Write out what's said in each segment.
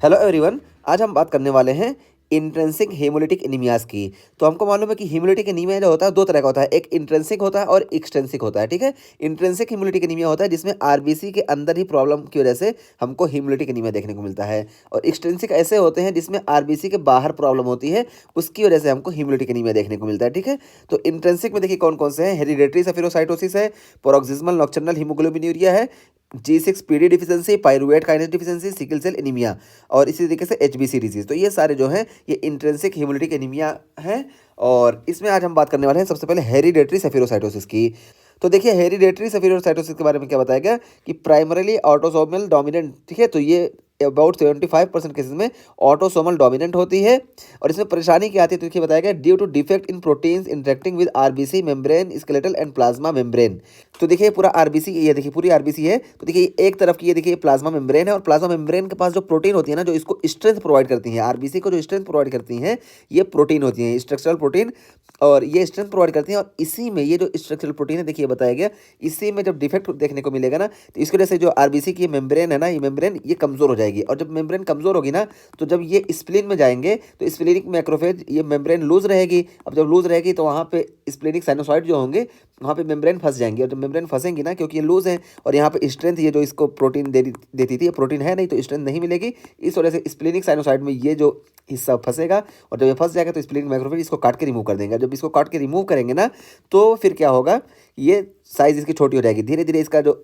Hello everyone. आज हम बात करने वाले हैं इंट्रिंसिक हेमोलिटिक एनीमियाज की। तो हमको मालूम है कि हेमोलिटिक एनीमिया जो होता है दो तरह का होता है, एक इंट्रिंसिक होता है और एक्सट्रिंसिक होता है। ठीक है, इंट्रिंसिक हेमोलिटिक एनीमिया होता है जिसमें आरबीसी के अंदर ही प्रॉब्लम की वजह से हमको हेमोलिटिक एनीमिया देखने को मिलता है, और एक्सट्रिंसिक ऐसे होते हैं जिसमें आरबीसी के बाहर प्रॉब्लम होती है, उसकी वजह से हमको हेमोलिटिक एनीमिया देखने को मिलता है। ठीक है, तो इंट्रिंसिक में देखिए कौन कौन से हैं। हेरिडेटरी सफिरोसाइटोसिस है, पैरोक्सिस्मल नॉक्टर्नल हीमोग्लोबिनूरिया है, G6PD deficiency, pyruvate kinase deficiency, sickle cell anaemia और इसी तरीके से एचबीसी डिजीज। तो ये सारे जो हैं ये इंट्रिंसिक हेमोलिटिक एनीमिया हैं। और इसमें आज हम बात करने वाले हैं सबसे पहले हेरिडेटरी सेफिरोसाइटोसिस की। तो देखिए हेरिडेटरी सेफिरोसाइटोसिस के बारे में क्या बताया गया कि प्राइमरीली ऑटोसोमल डोमिनेंट। ठीक है, तो ये अबाउट 75% केसेस में ऑटोसोमल डोमिनेंट होती है। और इसमें परेशानी क्या आती है तो देखिए बताया गया due to defect in proteins interacting with RBC membrane, skeletal and plasma membrane. तो देखिए पूरा आरबीसी, ये देखिए पूरी आरबीसी है। तो देखिए एक तरफ की ये देखिए प्लाज्मा मेम्ब्रेन है, और प्लाज्मा मेम्ब्रेन के पास जो प्रोटीन होती है ना, जो इसको स्ट्रेंथ प्रोवाइड करती है, आरबीसी को जो स्ट्रेंथ प्रोवाइड करती हैं ये प्रोटीन होती हैं, स्ट्रक्चरल प्रोटीन। और ये स्ट्रेंथ प्रोवाइड करती हैं, और इसी में ये जो स्ट्रक्चरल प्रोटीन है देखिए बताया गया, इसी में जब डिफेक्ट देखने को मिलेगा ना, तो इसकी वजह से जो आरबीसी की मेम्ब्रेन है ना, ये मेम्ब्रेन ये कमजोर हो जाएगी। और जब मेम्ब्रेन कमजोर होगी ना, तो जब ये स्प्लीन में जाएंगे तो स्प्लीनिक मैक्रोफेज ये मेम्ब्रेन लूज रहेगी। अब जब लूज रहेगी तो वहाँ पे स्प्लीनिक साइनोसॉइड जो होंगे वहाँ पे मेम्ब्रेन फंस जाएंगी, और जब मेम्ब्रेन फंसेंगी ना, क्योंकि ये लूज है और यहाँ पे स्ट्रेंथ ये जो इसको प्रोटीन देती थी, ये प्रोटीन है नहीं तो स्ट्रेंथ नहीं मिलेगी। इस वजह से स्प्लीनिक साइनोसॉइड में ये जो हिस्सा फंसेगा, और जब ये फंस जाएगा तो स्प्लीनिक मैक्रोफेज इसको काट के रिमूव कर देंगे। जब इसको काट के रिमूव करेंगे ना, तो फिर क्या होगा, ये साइज इसकी छोटी हो जाएगी। धीरे धीरे इसका जो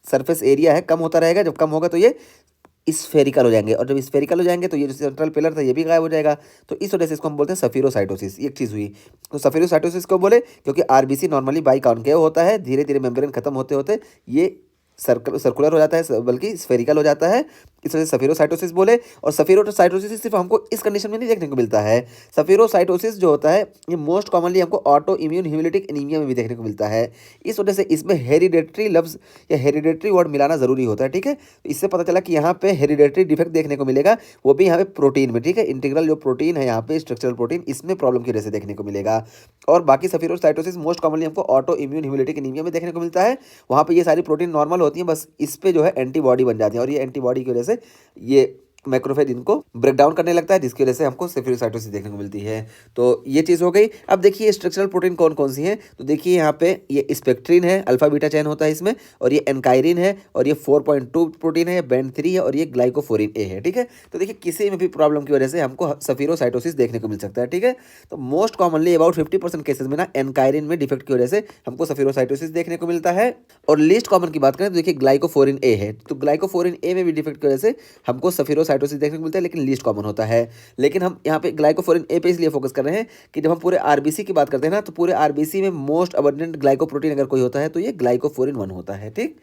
सरफेस एरिया है कम होता रहेगा। जब कम होगा तो ये स्फेरिकल हो जाएंगे, और जब स्फेरिकल हो जाएंगे तो ये जो सेंट्रल पिलर था ये भी गायब हो जाएगा। तो इस वजह से इसको हम बोलते हैं सफिरोसाइटोसिस। ये एक चीज़ हुई। तो सफिरोसाइटोसिस को बोले क्योंकि आरबीसी नॉर्मली बाई कॉन्केव होता है, धीरे धीरे मेम्ब्रेन खत्म होते होते ये सर्कुलर हो जाता है, बल्कि स्फेरिकल हो जाता है। इस वजह से सफिरोसाइटोसिस बोले। और सफिरोसाइटोसिस सिर्फ हमको इस कंडीशन में नहीं देखने को मिलता है। सफिरोसाइटोसिस जो होता है ये मोस्ट कॉमनली हमको ऑटो इम्यून हेमोलिटिक एनीमिया में भी देखने को मिलता है। इस वजह से इसमें हेरिडेटरी लफ्ज या हेरिडेटरी वर्ड मिलाना जरूरी होता है। ठीक है, तो इससे पता चला कि यहाँ पे हेरिडेटरी डिफेक्ट देखने को मिलेगा, वो भी यहाँ पे प्रोटीन में। ठीक है, इंटीग्रल जो प्रोटीन है यहाँ पे स्ट्रक्चरल प्रोटीन, इसमें प्रॉब्लम की वजह से देखने को मिलेगा। और बाकी सफिरोसाइटोसिस मोस्ट कॉमनली हमको ऑटो इम्यून हेमोलिटिक एनीमिया में देखने को मिलता है। वहाँ पे ये सारी प्रोटीन नॉर्मल होती हैं, बस इस पे जो है एंटीबॉडी बन जाती है, और ये एंटीबॉडी की वजह से ये मैक्रोफेज इनको ब्रेक डाउन करने लगता है, जिसकी वजह से हमको सेफिरोसाइटोसिस देखने को मिलती है। तो ये चीज़ हो गई। अब देखिए स्ट्रक्चरल प्रोटीन कौन कौन सी हैं। तो देखिए यहाँ पे ये स्पेक्ट्रिन है, अल्फा बीटा चैन होता है इसमें, और ये एनकाइरिन है, और ये 4.2 प्रोटीन है, बैंड 3 है, और ये ग्लाइकोफोरिन ए है। ठीक है, तो देखिए किसी में भी प्रॉब्लम की वजह से हमको सफिरोसाइटोसिस देखने को मिल सकता है। ठीक है, तो मोस्ट कॉमनली अबाउट 50% केसेस में ना एनकाइरिन में डिफेक्ट की वजह से हमको सफिरोसाइटोसिस देखने को मिलता है। और लीस्ट कॉमन की बात करें तो देखिए ग्लाइकोफोरिन ए है। तो ग्लाइकोफोरिन ए में भी डिफेक्ट की वजह से हमको सफिरोसाइटोसिस देखने को मिलता है, लेकिन लीस्ट कॉमन होता है। लेकिन हम यहाँ पे ग्लाइकोफोरिन ए पे इसलिए फोकस कर रहे हैं कि जब हम पूरे आरबीसी की बात करते हैं ना, तो पूरे आरबीसी में मोस्ट अबंडेंट ग्लाइकोप्रोटीन अगर कोई होता है तो ये ग्लाइकोफोरिन 1 होता है। ठीक,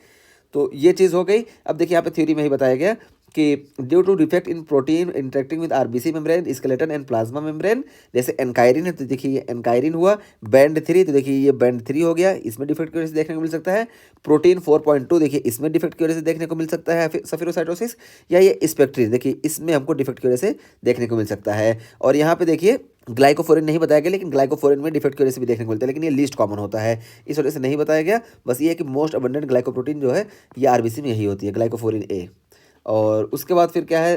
तो ये चीज़ हो गई। अब देखिए यहाँ पे थ्योरी में ही बताया गया कि due to defect in protein interacting with RBC membrane, skeleton and plasma membrane, जैसे एनकाइरिन है तो देखिए ये एनकाइरिन हुआ। बैंड 3 तो देखिए ये बैंड 3 हो गया, इसमें डिफेक्ट की वजह से देखने को मिल सकता है। प्रोटीन 4.2 देखिए इसमें डिफेक्ट की वजह से देखने को मिल सकता है सफिरोसाइटोसिस। या ये स्पेक्ट्रिन देखिए इसमें हमको डिफेक्ट की वजह से देखने को मिल सकता है। और यहाँ पे देखिए ग्लाइकोफोरिन नहीं बताया गया, लेकिन ग्लाइकोफोरिन में डिफेक्ट की वजह से भी देखने को मिलता है, लेकिन ये लीस्ट कॉमन होता है, इस वजह से नहीं बताया गया। बस ये है कि मोस्ट अबंडेंट ग्लाइकोप्रोटीन जो है ये आरबीसी में यही होती है, ग्लाइकोफोरिन ए। और उसके बाद फिर क्या है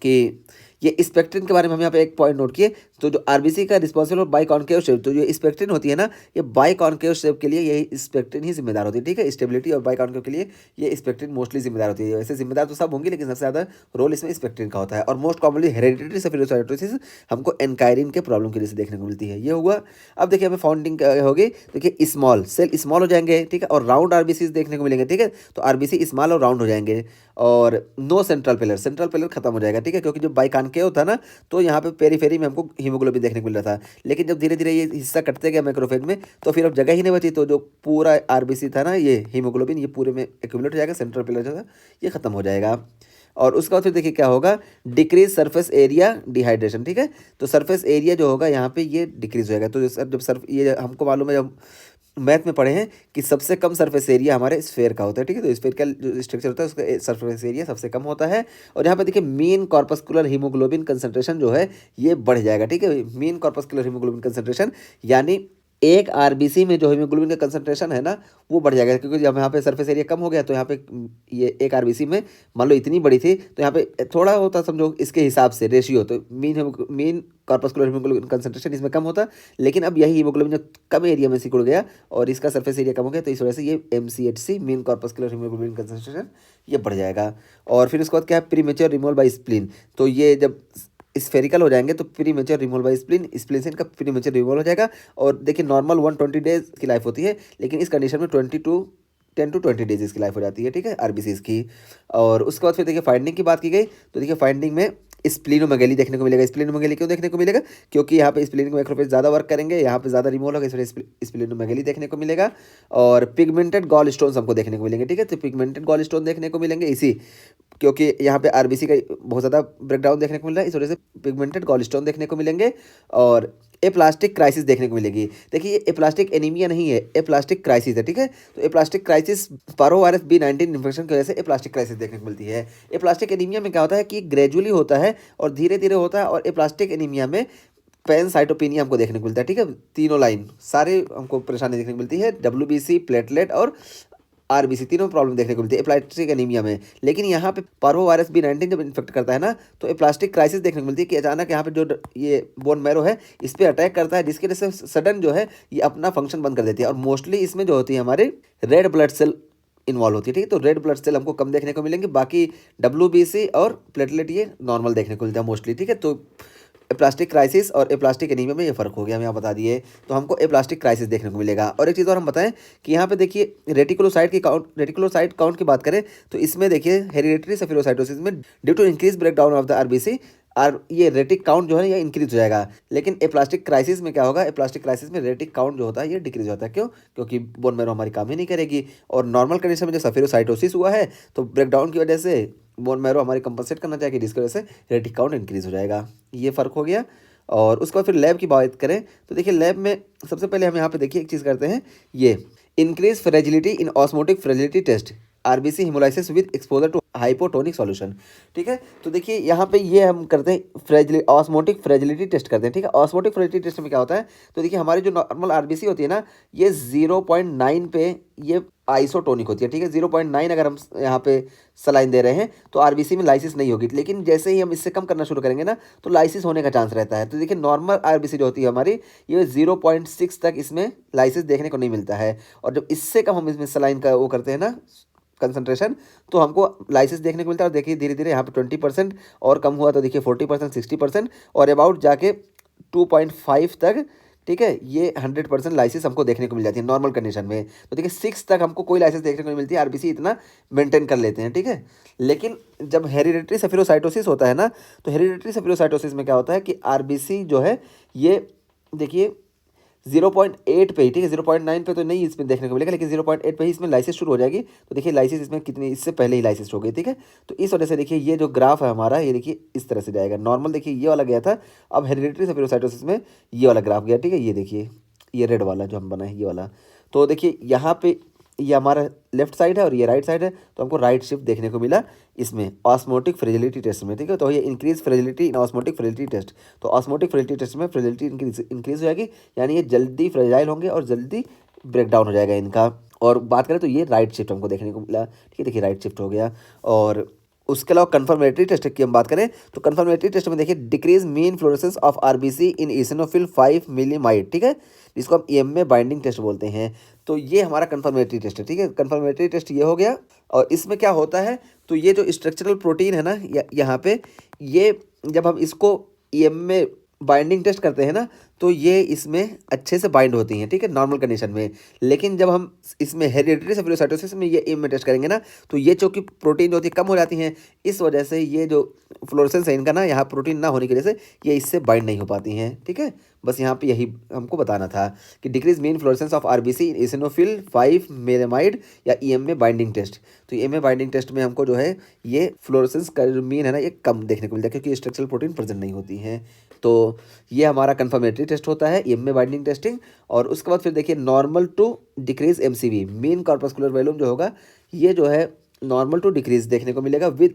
कि ये स्पेक्ट्रिन के बारे में हम यहाँ पे एक पॉइंट नोट किए। तो जो आरबीसी का रिस्पॉन्सिबल बाई कॉन्केव शेप, तो जो स्पेक्ट्रिन होती है ना, ये बाई कॉन्केव शेप के लिए यही स्पेक्ट्रिन ही जिम्मेदार होती है। ठीक है, स्टेबिलिटी और बाई कॉन्केव के लिए ये स्पेक्ट्रिन मोस्टली जिम्मेदार होती है। वैसे जिम्मेदार तो सब होंगी, लेकिन सबसे ज़्यादा रोल इसमें स्पेक्ट्रिन का होता है। और मोस्ट कॉमनली हेरिडिटरी सफिरोसाइटोसिस हमको एनकाइरिन के प्रॉब्लम की वजह से देखने को मिलती है। ये हुआ। अब देखिए हमें फाउंडिंग होगी, देखिए स्मॉल सेल स्मॉल हो जाएंगे। ठीक है, और राउंड आरबीसी देखने को मिलेंगे। ठीक है, तो आरबीसी स्मॉल और राउंड हो जाएंगे। और no central pillar, central pillar खत्म हो जाएगा। ठीक है, क्योंकि जो बाई कॉन्केव था ना, तो यहाँ पे पेरीफेरी में हमको हीमोग्लोबिन देखने को मिल रहा था। लेकिन जब धीरे धीरे ये हिस्सा कटते गया मैक्रोफेज में, तो फिर अब जगह ही नहीं बची, तो जो पूरा आरबीसी था ना, ये हीमोग्लोबिन ये पूरे में एक्यूमुलेट हो जाएगा, सेंट्रल पिलर जो था ये खत्म हो जाएगा। और उसके बाद फिर देखिए क्या होगा, डिक्रीज सरफेस एरिया डिहाइड्रेशन। ठीक है, तो सरफेस एरिया जो होगा यहाँ पे ये डिक्रीज होगा। तो जब सर्फ ये हमको मालूम है, जब मैथ में पढ़े हैं कि सबसे कम सरफेस एरिया हमारे स्फेयर का होता है। ठीक है, तो स्फेयर का जो स्ट्रक्चर होता है उसका सरफेस एरिया सबसे कम होता है। और यहाँ पे देखिए मीन कॉर्पस्कुलर हीमोग्लोबिन कंसंट्रेशन जो है ये बढ़ जाएगा। ठीक है, मीन कॉर्पस्कुलर हीमोग्लोबिन कंसंट्रेशन यानी एक आरबीसी में जो हीमोग्लोबिन का कंसंट्रेशन है ना वो बढ़ जाएगा, क्योंकि जब यहाँ पे सरफेस एरिया कम हो गया तो यहाँ पे ये एक आरबीसी में मान लो इतनी बड़ी थी तो यहाँ पे थोड़ा होता समझो इसके हिसाब से रेशियो, तो मीन कॉर्पस्कुलर हीमोग्लोबिन कंसंट्रेशन इसमें कम होता, लेकिन अब यही हीमोग्लोबिन जो कम एरिया में सिकुड़ गया और इसका सरफेस एरिया कम हो गया तो इस वजह से ये MCHC mean corpuscular haemoglobin concentration ये बढ़ जाएगा। और फिर उसके बाद क्या है, प्रीमेच्योर रिमूवल बाय स्प्लीन। तो ये जब स्फेरिकल हो जाएंगे तो premature removal by spleen, spleen से इनका प्रीमेच्योर रिमूवल हो जाएगा। और देखिए नॉर्मल 120 डेज की लाइफ होती है, लेकिन इस कंडीशन में 10 to 20 डेज इसकी लाइफ हो जाती है, ठीक है, आरबीसीज की। और उसके बाद फिर देखिए फाइंडिंग की बात की गई तो देखिए फाइंडिंग में स्प्लीनोमेगेली देखने को मिलेगा। स्प्लीनोमेगेली क्यों देखने को मिलेगा, क्योंकि यहाँ पे स्प्लीनिक मैक्रोफेज ज़्यादा वर्क करेंगे, यहाँ पे ज़्यादा रिमूवल होगा, इसलिए स्प्लीनोमेगेली देखने को मिलेगा। और पिगमेंटेड गॉल स्टोन्स हमको देखने को मिलेंगे, ठीक है, तो पिगमेंटेड गॉल स्टोन देखने को मिलेंगे इसी, क्योंकि यहाँ पे आरबीसी का बहुत ज़्यादा ब्रेकडाउन देखने को मिल रहा है, इस वजह से पिगमेंटेड गॉल स्टोन देखने को मिलेंगे। और एप्लास्टिक क्राइसिस देखने को मिलेगी। देखिए ये एप्लास्टिक एनीमिया नहीं है, एप्लास्टिक क्राइसिस है, ठीक है। तो एप्लास्टिक क्राइसिस पारोवायरस B19 इन्फेक्शन की वजह से एप्लास्टिक क्राइसिस देखने को मिलती है। एप्लास्टिक एनीमिया में क्या होता है कि ग्रेजुअली होता है और धीरे धीरे होता है, और एप्लास्टिक एनीमिया में पैनसाइटोपिनिया हमको देखने को मिलता है, ठीक है। तीनों लाइन सारे हमको परेशानी देखने को मिलती है, WBC, प्लेटलेट और आरबीसी, तीनों प्रॉब्लम देखने को मिलती है एप्लास्टिक एनीमिया में। लेकिन यहाँ पे पार्वोवायरस B19 जब इन्फेक्ट करता है ना तो एप्लास्टिक क्राइसिस देखने को मिलती है कि अचानक यहाँ पे जो ये बोन मैरो है इस पर अटैक करता है, जिसकी वजह से सडन जो है ये अपना फंक्शन बंद कर देती है। और मोस्टली इसमें जो होती है हमारे रेड ब्लड सेल इन्वॉल्व होती है, ठीक है। तो रेड ब्लड सेल हमको कम देखने को मिलेंगे, बाकी WBC और प्लेटलेट ये नॉर्मल देखने को मिलता है मोस्टली, ठीक है। तो एप्लास्टिक क्राइसिस और एप्लास्टिक एनीमिया में ये फ़र्क हो गया, हम यहाँ बता दिए। तो हमको एप्लास्टिक क्राइसिस देखने को मिलेगा। और एक चीज़ और हम बताएं कि यहाँ पे देखिए रेटिकुलोसाइट काउंट की बात करें तो इसमें देखिए हेरिडेटरी सेफिरोसाइटोसिस में due to increase breakdown of the RBC ये रेटिक काउंट जो है ये इंक्रीज हो जाएगा। लेकिन एप्लास्टिक क्राइसिस में क्या होगा, एप्लास्टिक क्राइसिस में रेटिक काउंट जो होता है ये डिक्रीज होता है। क्यों, क्योंकि बोन मैरो हमारी काम ही नहीं करेगी। और नॉर्मल कंडीशन में जो सेफिरोसाइटोसिस हुआ है तो ब्रेकडाउन की वजह से बोन मैरो हमारी कंपनसेट करना चाहिए, जिसकी वजह से रेटिक काउंट इंक्रीज हो जाएगा। ये फ़र्क हो गया। और उसके बाद फिर लैब की बात करें तो देखिए लैब में सबसे पहले हम यहाँ पे देखिए एक चीज़ करते हैं, ये increase fragility in osmotic fragility test RBC haemolysis with exposure to hypotonic solution, ठीक है। तो देखिए यहाँ पे ये हम करते हैं ऑस्मोटिक फ्रेजिलिटी टेस्ट करते हैं, ठीक है। ऑस्मोटिक फ्रेजिलिटी टेस्ट में क्या होता है, तो देखिए हमारी जो नॉर्मल आरबीसी होती है ना ये 0.9 पे ये आइसोटोनिक होती है, ठीक है। 0.9 अगर हम यहाँ पे सलाइन दे रहे हैं तो आरबीसी में लाइसिस नहीं होगी, लेकिन जैसे ही हम इससे कम करना शुरू करेंगे ना तो लाइसिस होने का चांस रहता है। तो देखिए नॉर्मल आरबीसी जो होती है हमारी ये 0.6 तक इसमें लाइसिस देखने को नहीं मिलता है। और जब इससे कम हम इसमें सलाइन का वो करते हैं ना कंसंट्रेशन तो हमको लाइसिस देखने को मिलता है। और देखिए धीरे धीरे यहाँ पे 20% और कम हुआ तो देखिए 40%, 60% और अबाउट जाके 2.5 तक, ठीक है, ये 100% लाइसिस हमको देखने को मिल जाती है नॉर्मल कंडीशन में। तो देखिए 6 तक हमको कोई लाइसिस देखने को नहीं मिलती है, आरबीसी इतना मेंटेन कर लेते हैं, ठीक है। लेकिन जब हेरिडेटरी सेफिरोसाइटोसिस होता है ना तो हेरिडेटरी सेफिरोसाइटोसिस में क्या होता है कि आरबीसी जो है ये देखिए 0.8 पे ही, ठीक है, 0.9 पे तो नहीं इसमें देखने को मिलेगा, लेकिन 0.8 पे ही इसमें लाइसिस शुरू हो जाएगी। तो देखिए लाइसिस इसमें कितनी, इससे पहले ही लाइसिस हो गई, ठीक है। तो इस वजह से देखिए ये जो ग्राफ है हमारा ये देखिए इस तरह से जाएगा। नॉर्मल देखिए ये वाला गया था, अब हेरिडेटरी सेफिरोसाइटोसिस में ये वाला ग्राफ गया, ठीक है। ये देखिए ये रेड वाला जो हम बनाए ये वाला, तो देखिए यहाँ पे ये हमारा लेफ्ट साइड है और ये राइट साइड है, तो हमको राइट शिफ्ट देखने को मिला इसमें ऑस्मोटिक फ्रेजिलिटी टेस्ट में, ठीक है। तो ये increase fragility in osmotic fragility test, तो ऑस्मोटिक फ्रेजिलिटी टेस्ट में फ्रेजिलिटी इंक्रीज हो जाएगी, यानी ये जल्दी फ्रेजाइल होंगे और जल्दी ब्रेकडाउन हो जाएगा इनका। और बात करें तो ये राइट शिफ्ट हमको देखने को मिला, ठीक है, देखिए राइट शिफ्ट हो गया। और उसके अलावा कंफर्मेटरी टेस्ट की हम बात करें तो कंफर्मेटरी टेस्ट में देखिए decreased mean fluorescence of RBC in eosinophil 5 maleimide, ठीक है, जिसको हम EMA बाइंडिंग टेस्ट बोलते हैं। तो ये हमारा कंफर्मेटरी टेस्ट है, ठीक है। कंफर्मेटरी टेस्ट ये हो गया। और इसमें क्या होता है तो ये जो स्ट्रक्चरल प्रोटीन है ना यहाँ पे ये जब हम इसको EMA बाइंडिंग टेस्ट करते हैं ना तो ये इसमें अच्छे से बाइंड होती हैं, ठीक है, नॉर्मल कंडीशन में। लेकिन जब हम इसमें हेरिडेटरी सेफिलोसाइटोसिस में ये EMA टेस्ट करेंगे ना तो ये चूँकि प्रोटीन जो होती है कम हो जाती हैं, इस वजह से ये जो फ्लोरेसेंस है इनका ना यहाँ प्रोटीन ना होने की वजह से ये इससे बाइंड नहीं हो पाती हैं, ठीक है। बस यहाँ पे यही हमको बताना था कि decrease mean fluorescence of RBC eosinophil 5 maleimide या EMA बाइंडिंग टेस्ट। तो EMA बाइंडिंग टेस्ट में हमको जो है ये फ्लोरेसेंस का जो मीन है ना ये कम देखने को मिलता है, क्योंकि स्ट्रक्चरल प्रोटीन प्रेजेंट नहीं होती हैं। तो ये हमारा कंफर्मेटरी टेस्ट होता है EMA बाइंडिंग टेस्टिंग। और उसके बाद फिर देखिए normal to decrease MCV mean corpuscular volume जो होगा ये जो है नॉर्मल टू डिक्रीज देखने को मिलेगा विद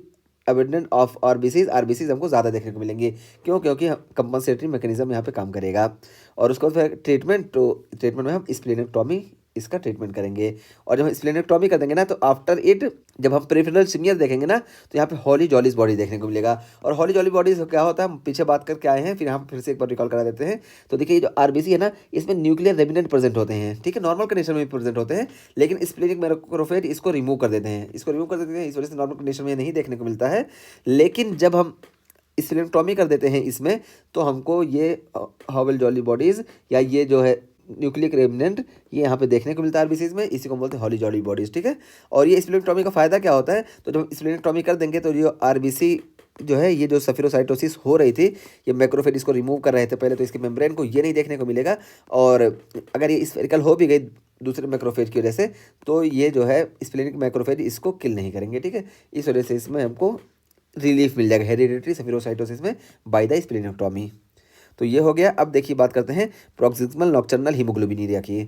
अबेंडेंट ऑफ आरबीसीज हमको ज़्यादा देखने को मिलेंगे। क्यों? क्योंकि कंपनसेटरी मैकेनिज्म यहाँ पे काम करेगा। और उसके बाद फिर ट्रीटमेंट, तो ट्रीटमेंट में हम स्प्लेनेक्टॉमी इसका ट्रीटमेंट करेंगे। और जब हम स्प्लेनेक्टॉमी कर देंगे ना, तो आफ्टर इट जब हम पेरिफेरल सिमियर देखेंगे ना, तो यहाँ पे हॉली जॉलीज बॉडी देखने को मिलेगा। और हॉली जॉली बॉडीज क्या होता है, हम पीछे बात करके आए हैं, फिर हम फिर से एक बार रिकॉल करा देते हैं। तो देखिए, जो आरबीसी है ना, इसमें न्यूक्लियर रेमिनेंट प्रेजेंट होते हैं, ठीक है, नॉर्मल कंडीशन में प्रेजेंट होते हैं, लेकिन स्प्लेनिक मैक्रोफेज इसको रिमूव कर देते हैं, इस वजह से नॉर्मल कंडीशन में नहीं देखने को मिलता है। लेकिन जब हम स्प्लेनेक्टॉमी कर देते हैं इसमें, तो हमको ये हॉवल जॉली बॉडीज़ या ये जो है न्यूक्लियर रेमिनेंट, ये यहाँ पे देखने को मिलता है आरबीसीज में। इसी को बोलते हैं हॉली जॉली बॉडीज़, ठीक है। और ये स्प्लेनेक्टॉमी का फ़ायदा क्या होता है, तो जब स्प्लेनेक्टॉमी कर देंगे तो जो आरबीसी जो है, ये जो सफिरोसाइटोसिस हो रही थी, ये मैक्रोफेज इसको रिमूव कर रहे थे पहले, तो इसके मेम्ब्रेन को ये नहीं देखने को मिलेगा। और अगर ये स्फेरिकल हो भी गई दूसरे मैक्रोफेज की वजह से, तो ये जो है स्प्लेनिक मैक्रोफेज इसको किल नहीं करेंगे, ठीक है। इस वजह से इसमें हमको रिलीफ मिल जाएगा हेरिडिटरी सफिरोसाइटोसिस में बाय द स्प्लेनेक्टॉमी। तो ये हो गया। अब देखिए बात करते हैं प्रोक्सिमल नॉक्टर्नल हीमोग्लोबिनुरिया की।